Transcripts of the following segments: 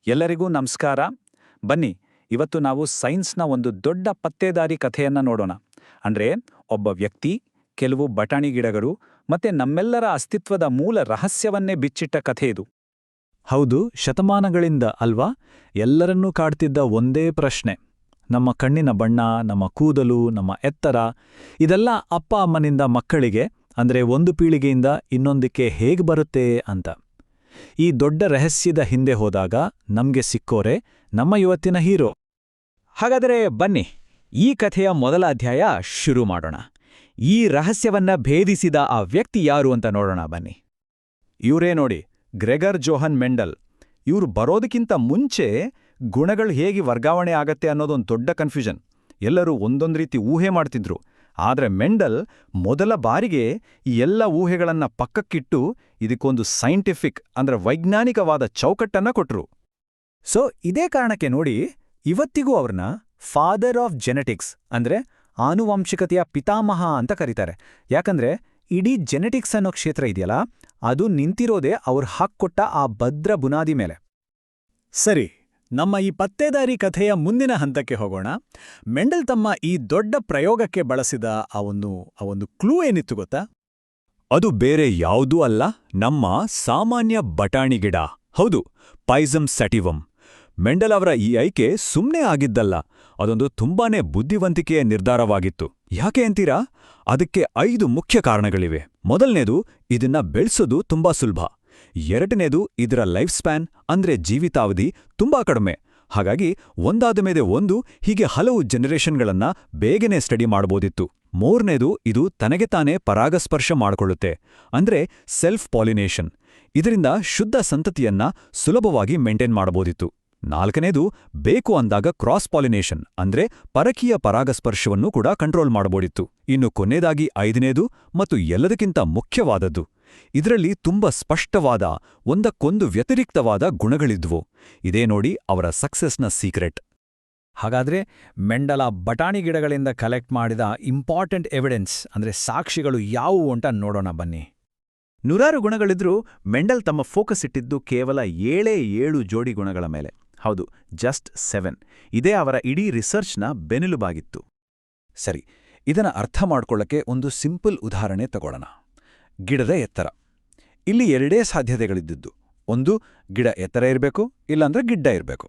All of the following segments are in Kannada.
ಎಲ್ಲರಿಗೂ ನಮಸ್ಕಾರ. ಬನ್ನಿ, ಇವತ್ತು ನಾವು ಸೈನ್ಸ್ನ ಒಂದು ದೊಡ್ಡ ಪತ್ತೇದಾರಿ ಕಥೆಯನ್ನ ನೋಡೋಣ. ಅಂದ್ರೆ ಒಬ್ಬ ವ್ಯಕ್ತಿ, ಕೆಲವು ಬಟಾಣಿ ಗಿಡಗಳು ಮತ್ತೆ ನಮ್ಮೆಲ್ಲರ ಅಸ್ತಿತ್ವದ ಮೂಲ ರಹಸ್ಯವನ್ನೇ ಬಿಚ್ಚಿಟ್ಟ ಕಥೆ ಇದು. ಹೌದು, ಶತಮಾನಗಳಿಂದ ಅಲ್ವಾ ಎಲ್ಲರನ್ನೂ ಕಾಡ್ತಿದ್ದ ಒಂದೇ ಪ್ರಶ್ನೆ. ನಮ್ಮ ಕಣ್ಣಿನ ಬಣ್ಣ, ನಮ್ಮ ಕೂದಲು, ನಮ್ಮ ಎತ್ತರ ಇದೆಲ್ಲ ಅಪ್ಪ ಅಮ್ಮನಿಂದ ಮಕ್ಕಳಿಗೆ, ಅಂದ್ರೆ ಒಂದು ಪೀಳಿಗೆಯಿಂದ ಇನ್ನೊಂದಕ್ಕೆ ಹೇಗೆ ಬರುತ್ತೆ ಅಂತ. ಈ ದೊಡ್ಡ ರಹಸ್ಯದ ಹಿಂದೆ ಹೋದಾಗ ನಮ್ಗೆ ಸಿಕ್ಕೋರೆ ನಮ್ಮ ಇವತ್ತಿನ ಹೀರೋ. ಹಾಗಾದರೆ ಬನ್ನಿ, ಈ ಕಥೆಯ ಮೊದಲ ಅಧ್ಯಾಯ ಶುರು ಮಾಡೋಣ. ಈ ರಹಸ್ಯವನ್ನ ಭೇದಿಸಿದ ಆ ವ್ಯಕ್ತಿ ಯಾರು ಅಂತ ನೋಡೋಣ ಬನ್ನಿ. ಇವರೇ ನೋಡಿ, ಗ್ರೆಗರ್ ಜೋಹನ್ ಮೆಂಡಲ್. ಇವ್ರು ಬರೋದಕ್ಕಿಂತ ಮುಂಚೆ ಗುಣಗಳು ಹೇಗೆ ವರ್ಗಾವಣೆ ಆಗತ್ತೆ ಅನ್ನೋದೊಂದು ದೊಡ್ಡ ಕನ್ಫ್ಯೂಷನ್. ಎಲ್ಲರೂ ಒಂದೊಂದು ರೀತಿ ಊಹೆ ಮಾಡ್ತಿದ್ರು. ಆದರೆ ಮೆಂಡಲ್ ಮೊದಲ ಬಾರಿಗೆ ಈ ಎಲ್ಲ ಊಹೆಗಳನ್ನ ಪಕ್ಕಕ್ಕಿಟ್ಟು ಇದಕ್ಕೊಂದು ಸೈಂಟಿಫಿಕ್ ಅಂದ್ರೆ ವೈಜ್ಞಾನಿಕವಾದ ಚೌಕಟ್ಟನ್ನ ಕೊಟ್ರು. ಸೊ ಇದೇ ಕಾರಣಕ್ಕೆ ನೋಡಿ, ಇವತ್ತಿಗೂ ಅವ್ರನ್ನ ಫಾದರ್ ಆಫ್ ಜೆನೆಟಿಕ್ಸ್ ಅಂದ್ರೆ ಆನುವಂಶಿಕತೆಯ ಪಿತಾಮಹ ಅಂತ ಕರೀತಾರೆ. ಯಾಕಂದ್ರೆ ಇಡೀ ಜೆನೆಟಿಕ್ಸ್ ಅನ್ನೋ ಕ್ಷೇತ್ರ ಇದೆಯಲ್ಲ, ಅದು ನಿಂತಿರೋದೇ ಅವ್ರು ಹಾಕ್ಕೊಟ್ಟ ಆ ಭದ್ರ ಬುನಾದಿ ಮೇಲೆ. ಸರಿ, ನಮ್ಮ ಈ ಪತ್ತೇದಾರಿ ಕಥೆಯ ಮುಂದಿನ ಹಂತಕ್ಕೆ ಹೋಗೋಣ. ಮೆಂಡಲ್ ತಮ್ಮ ಈ ದೊಡ್ಡ ಪ್ರಯೋಗಕ್ಕೆ ಬಳಸಿದ ಆ ಒಂದು ಕ್ಲೂ ಏನಿತ್ತು ಗೊತ್ತಾ? ಅದು ಬೇರೆ ಯಾವುದೂ ಅಲ್ಲ, ನಮ್ಮ ಸಾಮಾನ್ಯ ಬಟಾಣಿ ಗಿಡ. ಹೌದು, ಪೈಸಮ್ ಸ್ಯಾಟಿವಮ್. ಮೆಂಡಲ್ ಅವರ ಈ ಆಯ್ಕೆ ಸುಮ್ಮನೆ ಆಗಿದ್ದಲ್ಲ, ಅದೊಂದು ತುಂಬಾನೇ ಬುದ್ಧಿವಂತಿಕೆಯ ನಿರ್ಧಾರವಾಗಿತ್ತು. ಯಾಕೆ ಅಂತೀರಾ? ಅದಕ್ಕೆ 5 ಮುಖ್ಯ ಕಾರಣಗಳಿವೆ. ಮೊದಲನೇದು, ಇದನ್ನ ಬೆಳೆಸೋದು ತುಂಬಾ ಸುಲಭ. ಎರಡನೇದು, ಇದರ ಲೈಫ್ ಸ್ಪ್ಯಾನ್ ಅಂದ್ರೆ ಜೀವಿತಾವಧಿ ತುಂಬಾ ಕಡಿಮೆ. ಹಾಗಾಗಿ ಒಂದಾದ ಮೇಲೆ ಒಂದು, ಹೀಗೆ ಹಲವು ಜನರೇಷನ್ಗಳನ್ನ ಬೇಗನೆ ಸ್ಟಡಿ ಮಾಡ್ಬೋದಿತ್ತು. ಮೂರನೇದು, ಇದು ತನಗೆ ತಾನೇ ಪರಾಗಸ್ಪರ್ಶ ಮಾಡಿಕೊಳ್ಳುತ್ತೆ, ಅಂದ್ರೆ ಸೆಲ್ಫ್ ಪಾಲಿನೇಷನ್. ಇದರಿಂದ ಶುದ್ಧ ಸಂತತಿಯನ್ನ ಸುಲಭವಾಗಿ ಮೇಂಟೈನ್ ಮಾಡಬಹುದಿತ್ತು. ನಾಲ್ಕನೇದು, ಬೇಕು ಅಂದಾಗ ಕ್ರಾಸ್ ಪಾಲಿನೇಷನ್ ಅಂದ್ರೆ ಪರಕೀಯ ಪರಾಗಸ್ಪರ್ಶವನ್ನು ಕೂಡ ಕಂಟ್ರೋಲ್ ಮಾಡಬಹುದಿತ್ತು. ಇನ್ನು ಕೊನೆಯದಾಗಿ 5ನೇದು ಮತ್ತು ಎಲ್ಲದಕ್ಕಿಂತ ಮುಖ್ಯವಾದದ್ದು, ಇದರಲ್ಲಿ ತುಂಬ ಸ್ಪಷ್ಟವಾದ, ಒಂದಕ್ಕೊಂದು ವ್ಯತಿರಿಕ್ತವಾದ ಗುಣಗಳಿದ್ವು. ಇದೇ ನೋಡಿ ಅವರ ಸಕ್ಸಸ್ನ ಸೀಕ್ರೆಟ್. ಹಾಗಾದ್ರೆ ಮೆಂಡಲ ಬಟಾಣಿ ಗಿಡಗಳಿಂದ ಕಲೆಕ್ಟ್ ಮಾಡಿದ ಇಂಪಾರ್ಟೆಂಟ್ ಎವಿಡೆನ್ಸ್ ಅಂದ್ರೆ ಸಾಕ್ಷಿಗಳು ಯಾವುವು ಅಂತ ನೋಡೋಣ ಬನ್ನಿ. ನೂರಾರು ಗುಣಗಳಿದ್ರೂ ಮೆಂಡಲ್ ತಮ್ಮ ಫೋಕಸ್ ಇಟ್ಟಿದ್ದು ಕೇವಲ 7 ಜೋಡಿ ಗುಣಗಳ ಮೇಲೆ. ಹೌದು, ಜಸ್ಟ್ 7. ಇದೇ ಅವರ ಇಡೀ ರಿಸರ್ಚ್ನ ಬೆನ್ನೆಲುಬಾಗಿತ್ತು. ಸರಿ, ಇದನ್ನ ಅರ್ಥ ಮಾಡ್ಕೊಳ್ಳಕ್ಕೆ ಒಂದು ಸಿಂಪಲ್ ಉದಾಹರಣೆ ತಗೊಳ್ಳೋಣ. ಗಿಡದ ಎತ್ತರ. ಇಲ್ಲಿ 2 ಸಾಧ್ಯತೆಗಳಿದ್ದಿದ್ದು. ಒಂದು, ಗಿಡ ಎತ್ತರ ಇರಬೇಕು, ಇಲ್ಲಾಂದ್ರೆ ಗಿಡ್ಡ ಇರಬೇಕು.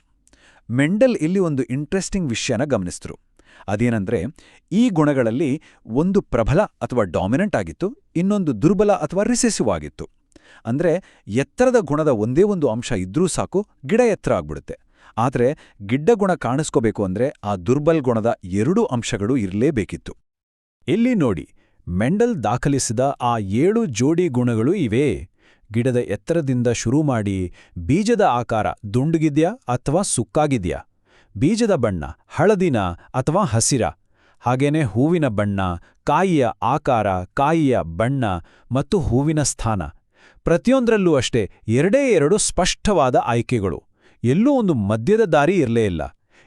ಮೆಂಡಲ್ ಇಲ್ಲಿ ಒಂದು ಇಂಟ್ರೆಸ್ಟಿಂಗ್ ವಿಷಯನ ಗಮನಿಸಿದ್ರು. ಅದೇನಂದ್ರೆ, ಈ ಗುಣಗಳಲ್ಲಿ ಒಂದು ಪ್ರಬಲ ಅಥವಾ ಡಾಮಿನೆಂಟ್ ಆಗಿತ್ತು, ಇನ್ನೊಂದು ದುರ್ಬಲ ಅಥವಾ ರಿಸೆಸಿವ್ ಆಗಿತ್ತು. ಅಂದ್ರೆ ಎತ್ತರದ ಗುಣದ ಒಂದೇ ಒಂದು ಅಂಶ ಇದ್ರೂ ಸಾಕು, ಗಿಡ ಎತ್ತರ ಆಗ್ಬಿಡುತ್ತೆ. ಆದ್ರೆ ಗಿಡ್ಡ ಗುಣ ಕಾಣಿಸ್ಕೋಬೇಕು ಅಂದ್ರೆ ಆ ದುರ್ಬಲ್ ಗುಣದ 2 ಅಂಶಗಳು ಇರಲೇಬೇಕಿತ್ತು. ಇಲ್ಲಿ ನೋಡಿ, ಮೆಂಡಲ್ ದಾಖಲಿಸಿದ ಆ 7 ಜೋಡಿ ಗುಣಗಳು ಇವೆ. ಗಿಡದ ಎತ್ತರದಿಂದ ಶುರು ಮಾಡಿ ಬೀಜದ ಆಕಾರ ದುಂಡುಗಿದ್ಯಾ ಅಥವಾ ಸುಕ್ಕಾಗಿದ್ಯಾ, ಬೀಜದ ಬಣ್ಣ ಹಳದಿನ ಅಥವಾ ಹಸಿರ, ಹಾಗೇನೆ ಹೂವಿನ ಬಣ್ಣ, ಕಾಯಿಯ ಆಕಾರ, ಕಾಯಿಯ ಬಣ್ಣ ಮತ್ತು ಹೂವಿನ ಸ್ಥಾನ. ಪ್ರತಿಯೊಂದರಲ್ಲೂ ಅಷ್ಟೇ 2 ಸ್ಪಷ್ಟವಾದ ಆಯ್ಕೆಗಳು. ಎಲ್ಲೂ ಒಂದು ಮಧ್ಯದ ದಾರಿ ಇರಲೇ ಇಲ್ಲ.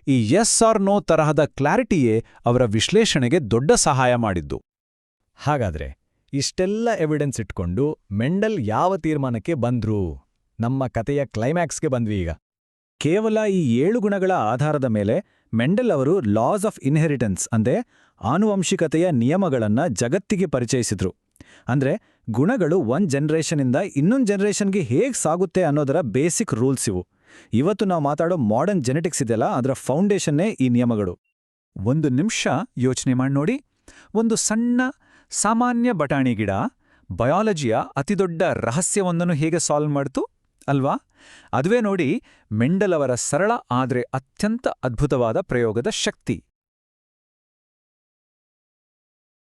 ಈ ಎಸ್ ಆರ್ ನೋ ತರಹದ ಕ್ಲಾರಿಟಿಯೇ ಅವರ ವಿಶ್ಲೇಷಣೆಗೆ ದೊಡ್ಡ ಸಹಾಯ ಮಾಡಿದ್ದು. ಹಾಗಾದ್ರೆ ಇಷ್ಟೆಲ್ಲ ಎವಿಡೆನ್ಸ್ ಇಟ್ಕೊಂಡು ಮೆಂಡಲ್ ಯಾವ ತೀರ್ಮಾನಕ್ಕೆ ಬಂದ್ರು? ನಮ್ಮ ಕಥೆಯ ಕ್ಲೈಮ್ಯಾಕ್ಸ್ಗೆ ಬಂದ್ವಿ ಈಗ. ಕೇವಲ ಈ 7 ಗುಣಗಳ ಆಧಾರದ ಮೇಲೆ ಮೆಂಡಲ್ ಅವರು ಲಾಸ್ ಆಫ್ ಇನ್ಹೆರಿಟೆನ್ಸ್ ಅಂದ್ರೆ ಆನುವಂಶಿಕತೆಯ ನಿಯಮಗಳನ್ನ ಜಗತ್ತಿಗೆ ಪರಿಚಯಿಸಿದ್ರು. ಅಂದ್ರೆ ಗುಣಗಳು ಒಂದು ಜನರೇಷನ್ನಿಂದ ಇನ್ನೊಂದು ಜನರೇಷನ್ಗೆ ಹೇಗೆ ಸಾಗುತ್ತೆ ಅನ್ನೋದರ ಬೇಸಿಕ್ ರೂಲ್ಸ್ ಇವು. ಇವತ್ತು ನಾವು ಮಾತಾಡೋ ಮಾಡರ್ನ್ ಜೆನೆಟಿಕ್ಸ್ ಇದೆಯಲ್ಲ, ಅದರ ಫೌಂಡೇಶನ್ನೇ ಈ ನಿಯಮಗಳು. ಒಂದು ನಿಮಿಷ ಯೋಚನೆ ಮಾಡಿ ನೋಡಿ, ಒಂದು ಸಣ್ಣ ಸಾಮಾನ್ಯ ಬಟಾಣಿ ಗಿಡ ಬಯಾಲಜಿಯ ಅತಿದೊಡ್ಡ ರಹಸ್ಯವೊಂದನ್ನು ಹೇಗೆ ಸಾಲ್ವ್ ಮಾಡ್ತು ಅಲ್ವಾ? ಅದುವೇ ನೋಡಿ ಮೆಂಡಲ್ ಅವರ ಸರಳ ಆದರೆ ಅತ್ಯಂತ ಅದ್ಭುತವಾದ ಪ್ರಯೋಗದ ಶಕ್ತಿ.